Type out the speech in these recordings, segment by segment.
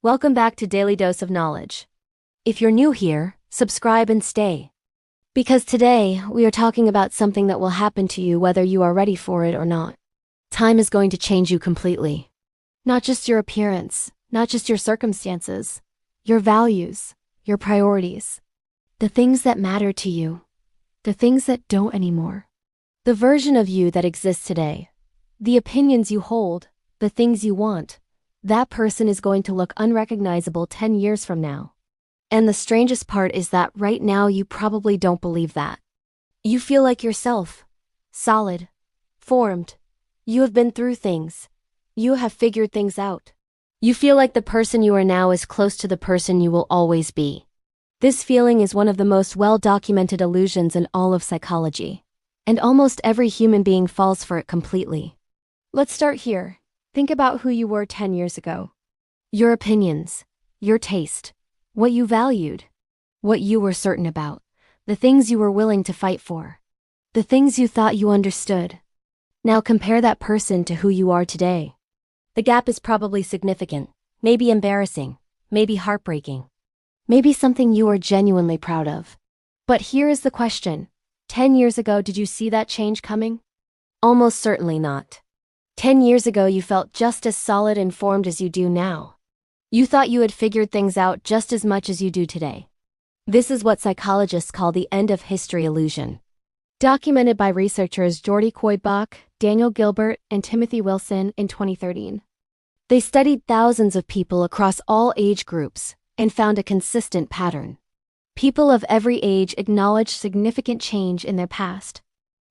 Welcome back to Daily Dose of Knowledge. If you're new here, subscribe and stay. Because today, we are talking about something that will happen to you whether you are ready for it or not. Time is going to change you completely. Not just your appearance, not just your circumstances, your values, your priorities. The things that matter to you. The things that don't anymore. The version of you that exists today. The opinions you hold, the things you want. That person is going to look unrecognizable 10 years from now. And the strangest part is that right now you probably don't believe that. You feel like yourself. Solid. Formed. You have been through things. You have figured things out. You feel like the person you are now is close to the person you will always be. This feeling is one of the most well-documented illusions in all of psychology. And almost every human being falls for it completely. Let's start here. Think about who you were 10 years ago. Your opinions, your taste, what you valued, what you were certain about, the things you were willing to fight for, the things you thought you understood. Now compare that person to who you are today. The gap is probably significant, maybe embarrassing, maybe heartbreaking, maybe something you are genuinely proud of. But here is the question. 10 years ago, did you see that change coming? Almost certainly not. 10 years ago you felt just as solid and formed as you do now. You thought you had figured things out just as much as you do today. This is what psychologists call the end of history illusion. Documented by researchers Jordi Koybach, Daniel Gilbert, and Timothy Wilson in 2013. They studied thousands of people across all age groups and found a consistent pattern. People of every age acknowledged significant change in their past.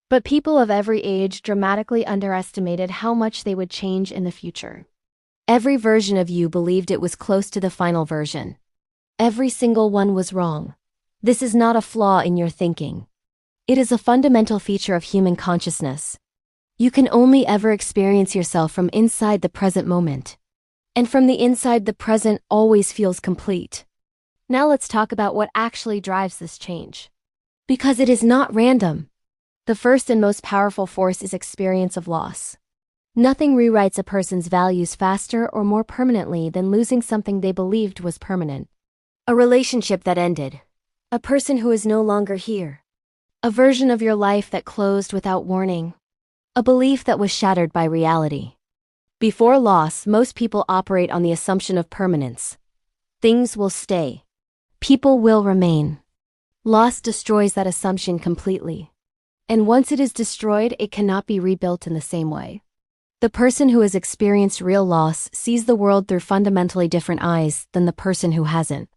But people of every age dramatically underestimated how much they would change in the future. Every version of you believed it was close to the final version. Every single one was wrong. This is not a flaw in your thinking. It is a fundamental feature of human consciousness. You can only ever experience yourself from inside the present moment. And from the inside, the present always feels complete. Now let's talk about what actually drives this change. Because it is not random. The first and most powerful force is experience of loss. Nothing rewrites a person's values faster or more permanently than losing something they believed was permanent. A relationship that ended. A person who is no longer here. A version of your life that closed without warning. A belief that was shattered by reality. Before loss, most people operate on the assumption of permanence. Things will stay. People will remain. Loss destroys that assumption completely. And once it is destroyed, it cannot be rebuilt in the same way. The person who has experienced real loss sees the world through fundamentally different eyes than the person who hasn't.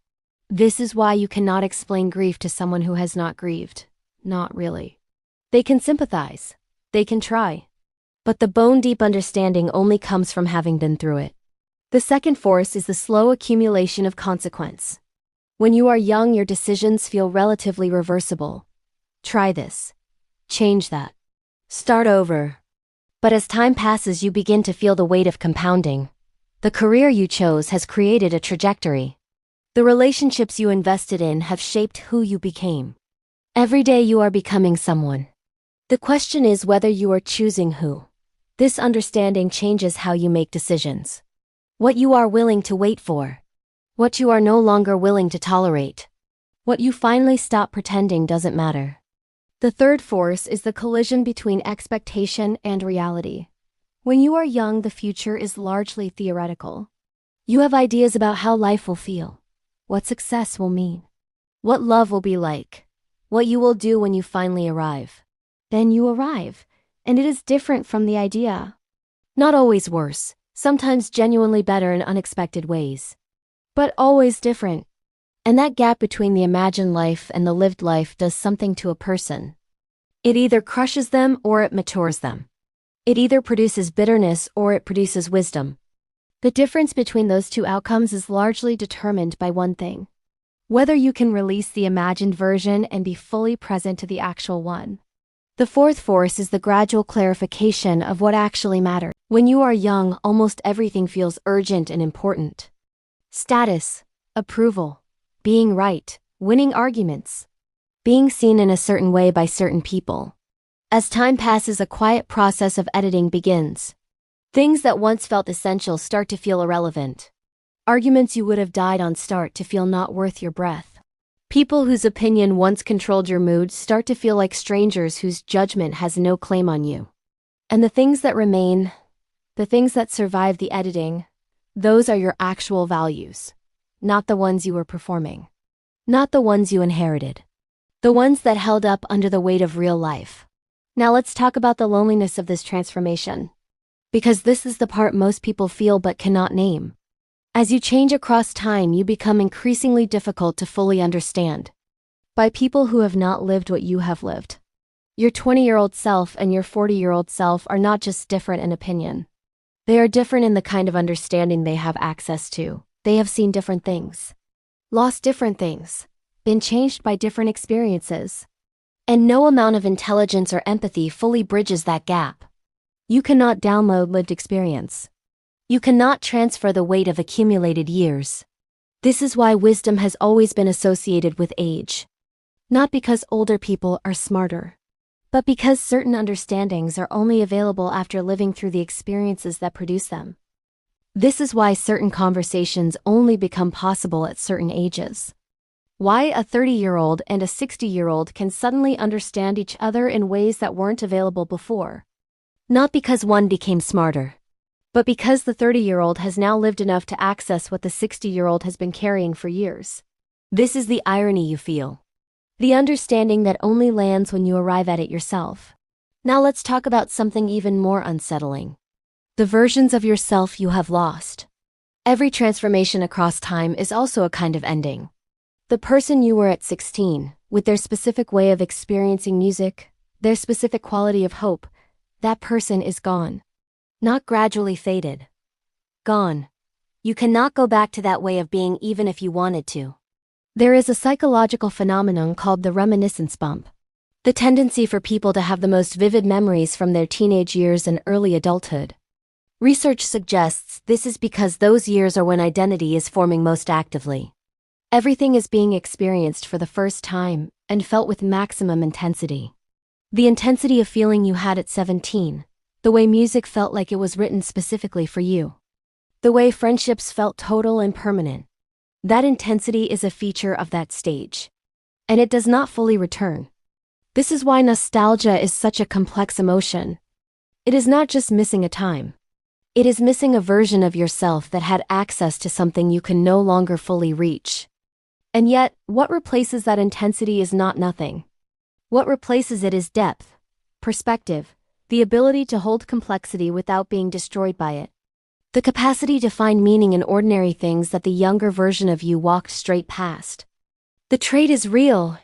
This is why you cannot explain grief to someone who has not grieved. Not really. They can sympathize. They can try. But the bone-deep understanding only comes from having been through it. The second force is the slow accumulation of consequence. When you are young, your decisions feel relatively reversible. Try this. Change that. Start over. But as time passes, you begin to feel the weight of compounding. The career you chose has created a trajectory. The relationships you invested in have shaped who you became. Every day you are becoming someone. The question is whether you are choosing who. This understanding changes how you make decisions. What you are willing to wait for. What you are no longer willing to tolerate. What you finally stop pretending doesn't matter. The third force is the collision between expectation and reality. When you are young, the future is largely theoretical. You have ideas about how life will feel, what success will mean, what love will be like, what you will do when you finally arrive. Then you arrive, and it is different from the idea. Not always worse, sometimes genuinely better in unexpected ways. But always different. And that gap between the imagined life and the lived life does something to a person. It either crushes them or it matures them. It either produces bitterness or it produces wisdom. The difference between those two outcomes is largely determined by one thing: whether you can release the imagined version and be fully present to the actual one. The fourth force is the gradual clarification of what actually matters. When you are young, almost everything feels urgent and important. Status, approval, being right, winning arguments, being seen in a certain way by certain people. As time passes, a quiet process of editing begins. Things that once felt essential start to feel irrelevant. Arguments you would have died on start to feel not worth your breath. People whose opinion once controlled your mood start to feel like strangers whose judgment has no claim on you. And the things that remain, the things that survive the editing, those are your actual values, not the ones you were performing, not the ones you inherited, the ones that held up under the weight of real life. Now let's talk about the loneliness of this transformation, because this is the part most people feel but cannot name. As you change across time, you become increasingly difficult to fully understand by people who have not lived what you have lived. Your 20-year-old self and your 40-year-old self are not just different in opinion. They are different in the kind of understanding they have access to. They have seen different things, lost different things, been changed by different experiences. And no amount of intelligence or empathy fully bridges that gap. You cannot download lived experience. You cannot transfer the weight of accumulated years. This is why wisdom has always been associated with age. Not because older people are smarter, but because certain understandings are only available after living through the experiences that produce them. This is why certain conversations only become possible at certain ages. Why a 30-year-old and a 60-year-old can suddenly understand each other in ways that weren't available before. Not because one became smarter, but because the 30-year-old has now lived enough to access what the 60-year-old has been carrying for years. This is the irony you feel. The understanding that only lands when you arrive at it yourself. Now let's talk about something even more unsettling. The versions of yourself you have lost. Every transformation across time is also a kind of ending. The person you were at 16, with their specific way of experiencing music, their specific quality of hope, that person is gone. Not gradually faded. Gone. You cannot go back to that way of being even if you wanted to. There is a psychological phenomenon called the reminiscence bump. The tendency for people to have the most vivid memories from their teenage years and early adulthood. Research suggests this is because those years are when identity is forming most actively. Everything is being experienced for the first time and felt with maximum intensity. The intensity of feeling you had at 17, the way music felt like it was written specifically for you, the way friendships felt total and permanent. That intensity is a feature of that stage, and it does not fully return. This is why nostalgia is such a complex emotion. It is not just missing a time. It is missing a version of yourself that had access to something you can no longer fully reach. And yet, what replaces that intensity is not nothing. What replaces it is depth, perspective, the ability to hold complexity without being destroyed by it. The capacity to find meaning in ordinary things that the younger version of you walked straight past. The trait is real.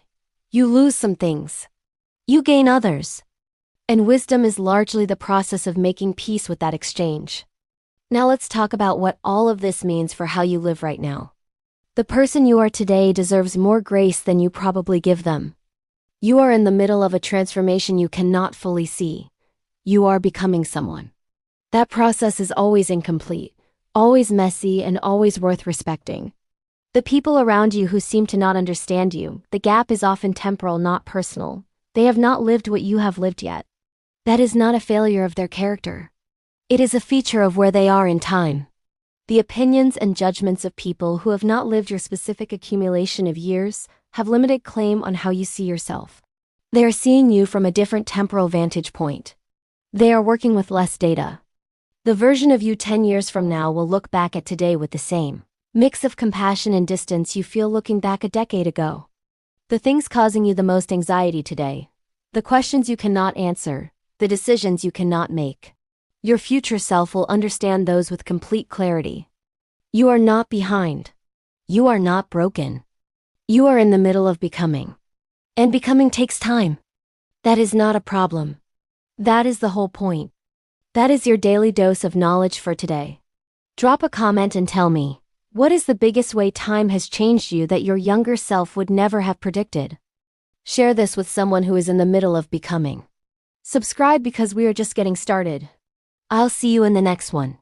You lose some things. You gain others. And wisdom is largely the process of making peace with that exchange. Now let's talk about what all of this means for how you live right now. The person you are today deserves more grace than you probably give them. You are in the middle of a transformation you cannot fully see. You are becoming someone. That process is always incomplete, always messy, and always worth respecting. The people around you who seem to not understand you, the gap is often temporal, not personal. They have not lived what you have lived yet. That is not a failure of their character. It is a feature of where they are in time. The opinions and judgments of people who have not lived your specific accumulation of years have limited claim on how you see yourself. They are seeing you from a different temporal vantage point. They are working with less data. The version of you 10 years from now will look back at today with the same mix of compassion and distance you feel looking back a decade ago. The things causing you the most anxiety today, the questions you cannot answer, the decisions you cannot make. Your future self will understand those with complete clarity. You are not behind. You are not broken. You are in the middle of becoming. And becoming takes time. That is not a problem. That is the whole point. That is your daily dose of knowledge for today. Drop a comment and tell me, what is the biggest way time has changed you that your younger self would never have predicted? Share this with someone who is in the middle of becoming. Subscribe because we are just getting started. I'll see you in the next one.